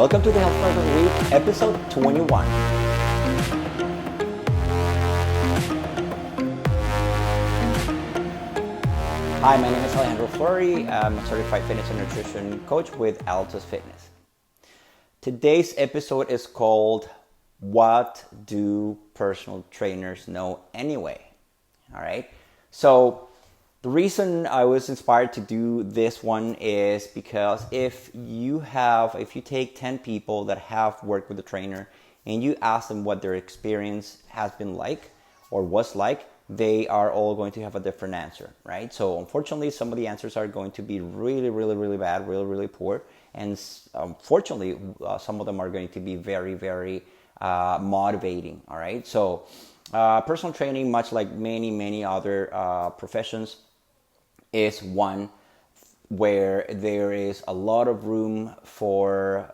Welcome to the Health Part of the Week, episode 21. Hi, my name is Alejandro Fleury. I'm a certified fitness and nutrition coach with Altus Fitness. Today's episode is called What Do Personal Trainers Know Anyway? All right. So the reason I was inspired to do this one is because if you take 10 people that have worked with a trainer and you ask them what their experience has been like or was like, they are all going to have a different answer, right? So unfortunately, some of the answers are going to be really, really, really bad, really, really poor. And unfortunately, some of them are going to be very, very motivating, all right? So personal training, much like many, many other professions, is one where there is a lot of room for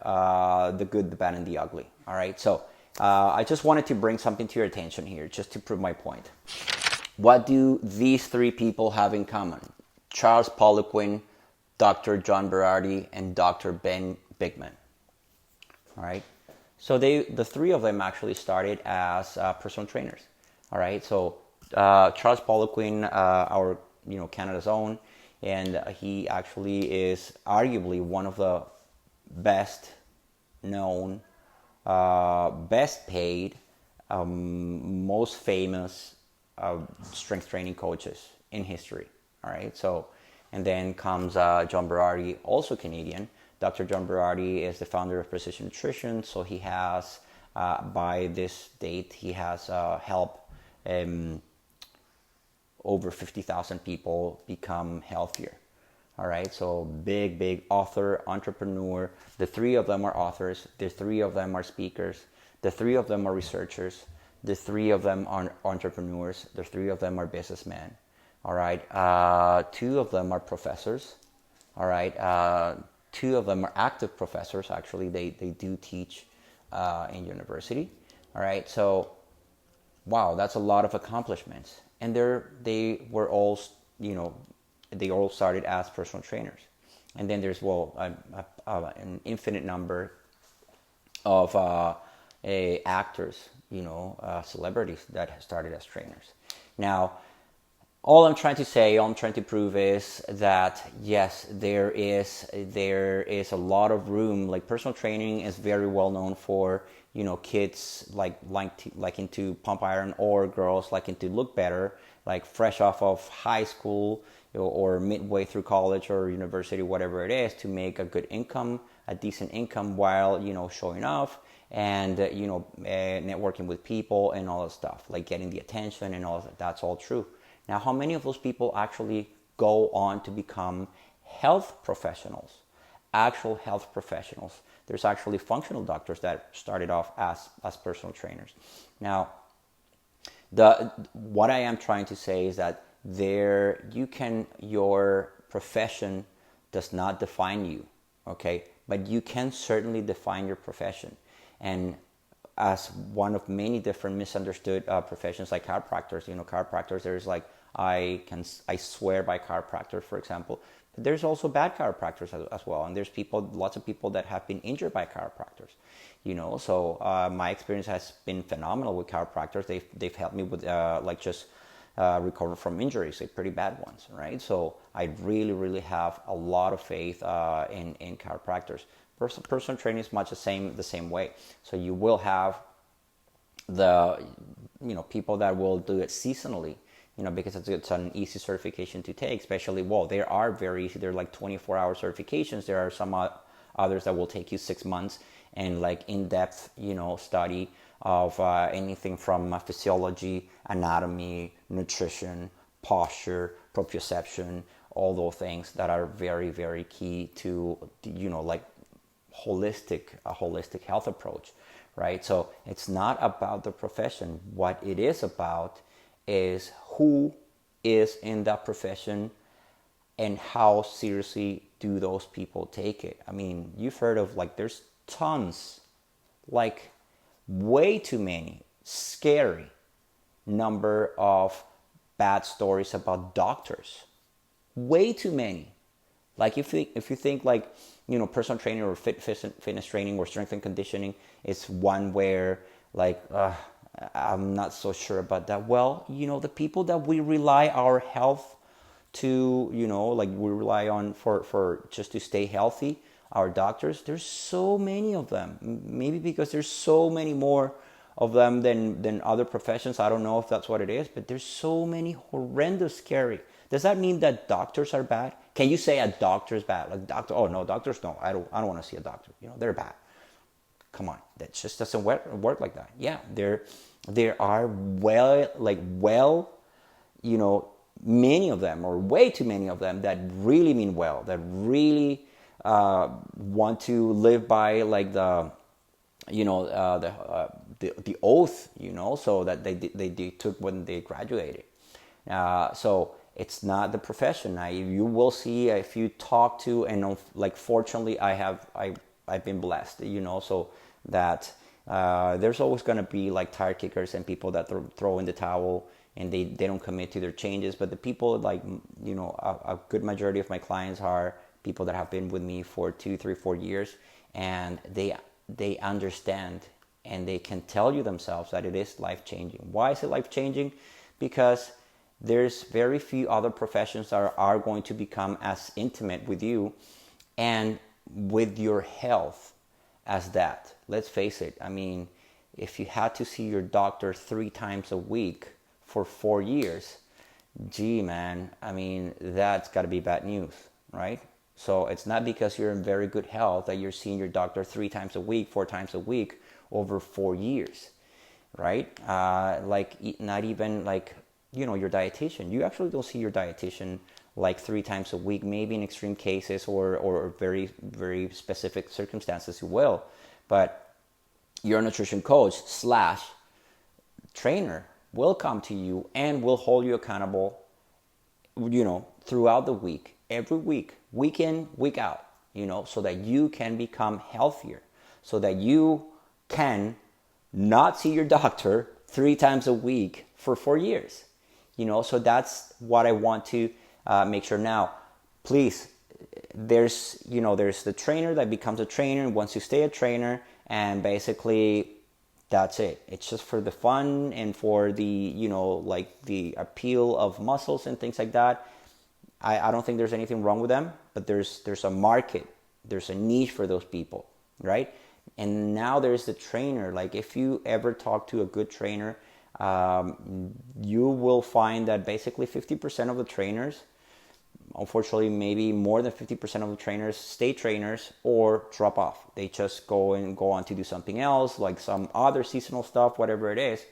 the good, the bad, and the ugly, all right? So I just wanted to bring something to your attention here just to prove my point. What do these three people have in common? Charles Poliquin, Dr. John Berardi, and Dr. Ben Bigman. All right. So the three of them actually started as personal trainers. All right. So Charles Poliquin, Canada's own, and he actually is arguably one of the best known, best paid, most famous strength training coaches in history. All right. So, and then comes John Berardi, also Canadian. Dr. John Berardi is the founder of Precision Nutrition. So he has, by this date, he has helped over 50,000 people become healthier. All right. So big author, entrepreneur. The three of them are authors. The three of them are speakers. The three of them are researchers. The three of them are entrepreneurs. The three of them are businessmen. All right. Two of them are professors. All right. Two of them are active professors. Actually, they do teach in university. All right. So, wow, that's a lot of accomplishments. And they all started as personal trainers. And then there's an infinite number of actors, celebrities that started as trainers. Now, all I'm trying to prove is that yes, there is a lot of room. Like personal training is very well known for kids like into pump iron, or girls like into look better, like fresh off of high school or midway through college or university, whatever it is, to make a good income, a decent income while showing off and networking with people and all that stuff, like getting the attention and all that. That's all true. Now, how many of those people actually go on to become health professionals, actual health professionals? There's actually functional doctors that started off as personal trainers. Now, what I am trying to say is that your profession does not define you, okay? But you can certainly define your profession. And as one of many different misunderstood professions, like chiropractors, chiropractors, there's like, I swear by chiropractors, for example. But there's also bad chiropractors as well, and there's lots of people that have been injured by chiropractors. So my experience has been phenomenal with chiropractors. They've helped me with recover from injuries, like pretty bad ones, right? So I really, really have a lot of faith in chiropractors. Personal training is much the same way. So you will have the people that will do it seasonally, because it's an easy certification to take. Especially, they are very easy. They're like 24-hour certifications. There are some others that will take you 6 months and like in-depth study of anything from physiology, anatomy, nutrition, posture, proprioception, all those things that are very, very key to like a holistic health approach, right? So it's not about the profession. What it is about is who is in that profession and how seriously do those people take it. I mean, you've heard of there's tons, way too many scary number of bad stories about doctors. Way too many. Like if you think like, personal training or fitness training or strength and conditioning is one where like, I'm not so sure about that. Well, the people that we rely our health to, like we rely on for just to stay healthy, our doctors, there's so many of them. Maybe because there's so many more of them than other professions. I don't know if that's what it is, but there's so many horrendous, scary. Does that mean that doctors are bad? Can you say a doctor is bad? Like doctor, oh no, doctors no. I don't want to see a doctor. They're bad. Come on, that just doesn't work like that. Yeah, there are many of them, or way too many of them, that really mean well, that really want to live by like the oath, so that they took when they graduated. So it's not the profession. You will see if you talk to, and like fortunately I've been blessed, so that there's always going to be like tire kickers and people that throw in the towel and they don't commit to their changes. But the people like, a good majority of my clients are people that have been with me for 2, 3, 4 years, and they understand and they can tell you themselves that it is life-changing. Why is it life-changing? Because there's very few other professions that are going to become as intimate with you and with your health as that. Let's face it. I mean, if you had to see your doctor 3 times a week for 4 years, gee, man, I mean, that's got to be bad news, right? So it's not because you're in very good health that you're seeing your doctor 3 times a week, 4 times a week over 4 years, right? Like not even like, your dietitian. You actually don't see your dietitian like 3 times a week, maybe in extreme cases or very, very specific circumstances you will. But your nutrition coach / trainer will come to you and will hold you accountable, throughout the week, every week, week in, week out, so that you can become healthier, so that you can not see your doctor 3 times a week for 4 years, so that's what I want to make sure. Now, please, there's the trainer that becomes a trainer and wants to stay a trainer, and basically that's it. It's just for the fun and for the, like the appeal of muscles and things like that. I don't think there's anything wrong with them, but there's a market, there's a niche for those people, right? And now there's the trainer. Like if you ever talk to a good trainer, you will find that basically 50% of the trainers, unfortunately maybe more than 50% of the trainers, stay trainers or drop off. They just go on to do something else, like some other seasonal stuff, whatever it is.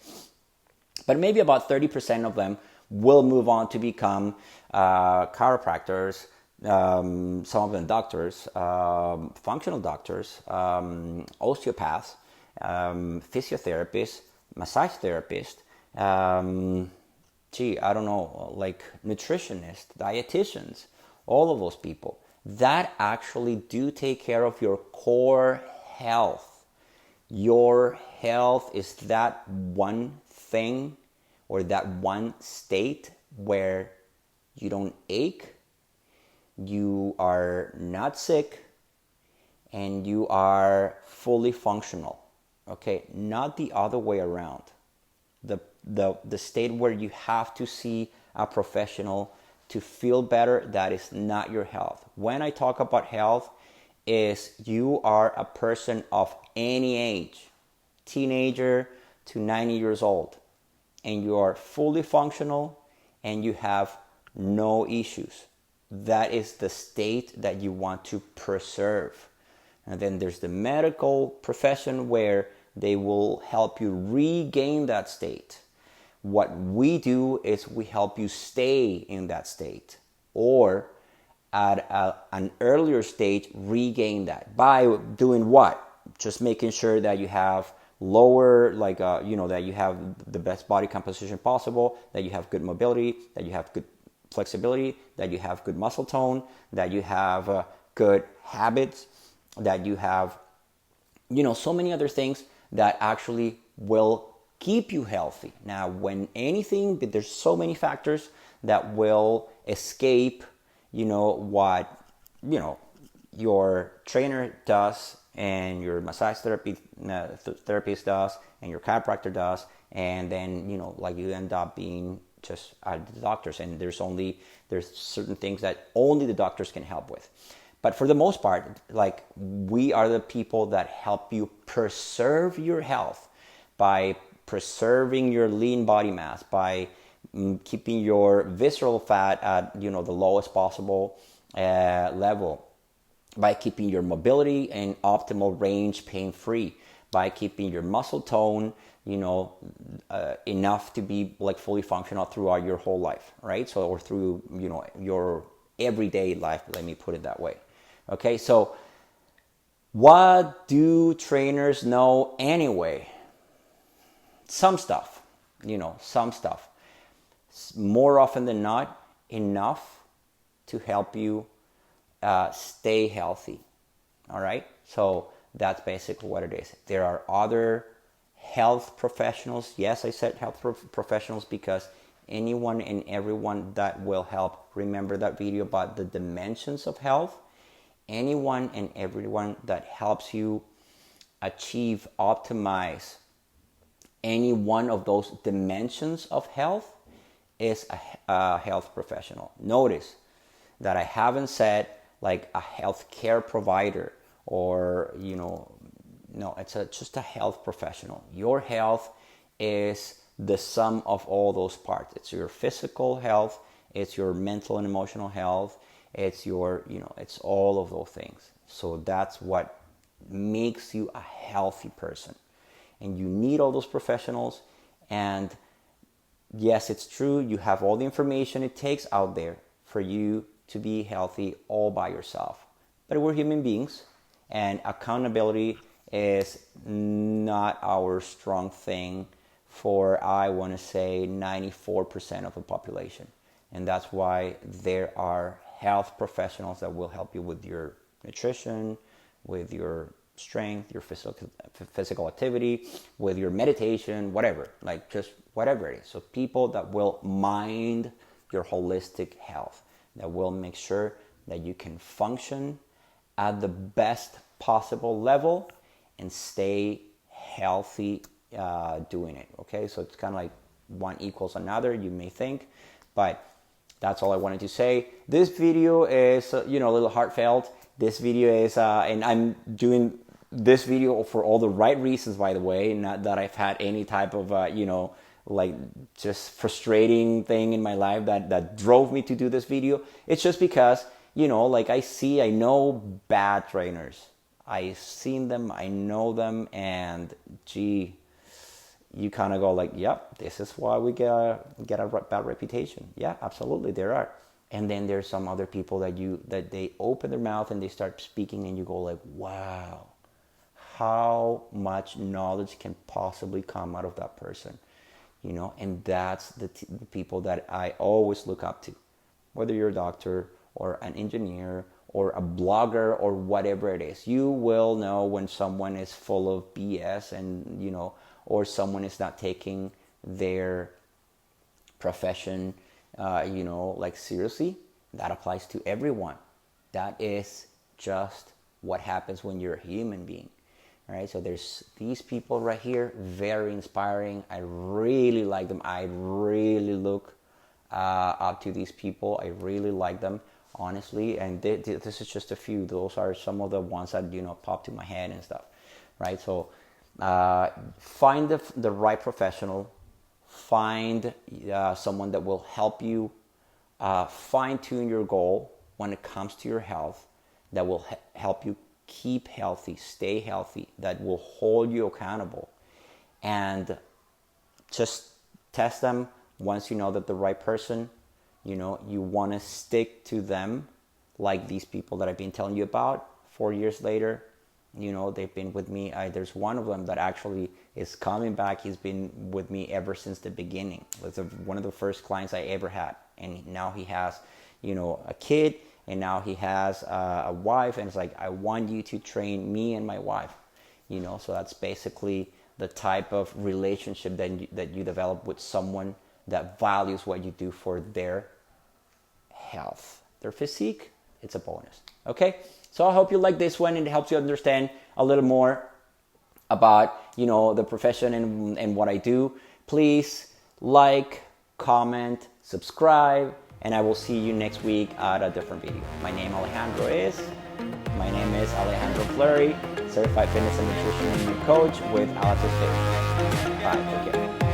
But maybe about 30% of them will move on to become chiropractors, some of them doctors, functional doctors, osteopaths, physiotherapists, massage therapists, I don't know, like nutritionists, dietitians, all of those people that actually do take care of your core health. Your health is that one thing or that one state where you don't ache, you are not sick, and you are fully functional. Okay, not the other way around. The state where you have to see a professional to feel better, that is not your health. When I talk about health, is you are a person of any age, teenager to 90 years old, and you are fully functional and you have no issues. That is the state that you want to preserve. And then there's the medical profession where they will help you regain that state. What we do is we help you stay in that state, or at an earlier stage regain that by doing what? Just making sure that you have lower, that you have the best body composition possible, that you have good mobility, that you have good flexibility, that you have good muscle tone, that you have good habits, that you have, so many other things that actually will keep you healthy. Now, there's so many factors that will escape, what you know, your trainer does, and your massage therapist does, and your chiropractor does, and then, you know, like you end up being just at the doctors, and there's certain things that only the doctors can help with. But for the most part, like, we are the people that help you preserve your health by preserving your lean body mass, by keeping your visceral fat at, you know, the lowest possible level, by keeping your mobility and optimal range pain-free, by keeping your muscle tone, you know, enough to be like fully functional throughout your whole life, right? So, or through, you know, your everyday life, let me put it that way. Okay, so what do trainers know anyway? Some stuff, you know, some stuff. More often than not, enough to help you stay healthy. All right, so that's basically what it is. There are other health professionals. Yes, I said health professionals because anyone and everyone that will help. Remember that video about the dimensions of health? Anyone and everyone that helps you achieve, optimize any one of those dimensions of health is a health professional. Notice that I haven't said like a healthcare provider, or, you know, no, it's just a health professional. Your health is the sum of all those parts. It's your physical health, it's your mental and emotional health, it's your, you know, it's all of those things. So that's what makes you a healthy person. And you need all those professionals. And yes, it's true, you have all the information it takes out there for you to be healthy all by yourself. But we're human beings, and accountability is not our strong thing for, I want to say, 94% of the population. And that's why there are health professionals that will help you with your nutrition, with your strength, your physical activity, with your meditation, whatever, like just whatever it is. So people that will mind your holistic health, that will make sure that you can function at the best possible level and stay healthy doing it. Okay, so it's kind of like one equals another, you may think, but that's all I wanted to say. This video is, you know, a little heartfelt. This video is, and I'm doing this video for all the right reasons, by the way, not that I've had any type of, you know, like just frustrating thing in my life that drove me to do this video. It's just because, you know, like I know bad trainers. I've seen them, I know them, and gee, you kind of go like, yep, this is why we get a bad reputation. Yeah, absolutely, there are. And then there's some other people that they open their mouth and they start speaking, and you go like, wow, how much knowledge can possibly come out of that person, you know? And that's the people that I always look up to, whether you're a doctor or an engineer or a blogger or whatever it is. You will know when someone is full of BS, and, you know, or someone is not taking their profession, you know, like seriously. That applies to everyone. That is just what happens when you're a human being, right? So there's these people right here, very inspiring. I really like them. I really look up to these people. I really like them, honestly. And this is just a few. Those are some of the ones that, you know, pop to my head and stuff, right? So find the right professional, find someone that will help you fine-tune your goal when it comes to your health, that will help you keep healthy, stay healthy, that will hold you accountable. And just test them. Once you know that the right person, you know, you want to stick to them, like these people that I've been telling you about. 4 years later, you know, they've been with me. There's one of them that actually is coming back. He's been with me ever since the beginning. Was one of the first clients I ever had. And now he has, you know, a kid, and now he has a wife. And it's like, I want you to train me and my wife, you know. So that's basically the type of relationship that you develop with someone that values what you do for their health. Their physique, it's a bonus. Okay, so I hope you like this one and it helps you understand a little more about, you know, the profession and what I do. Please like, comment, subscribe, and I will see you next week at a different video. My name is Alejandro Fleury, certified fitness and nutrition coach with Altus Fitness. Bye, take care.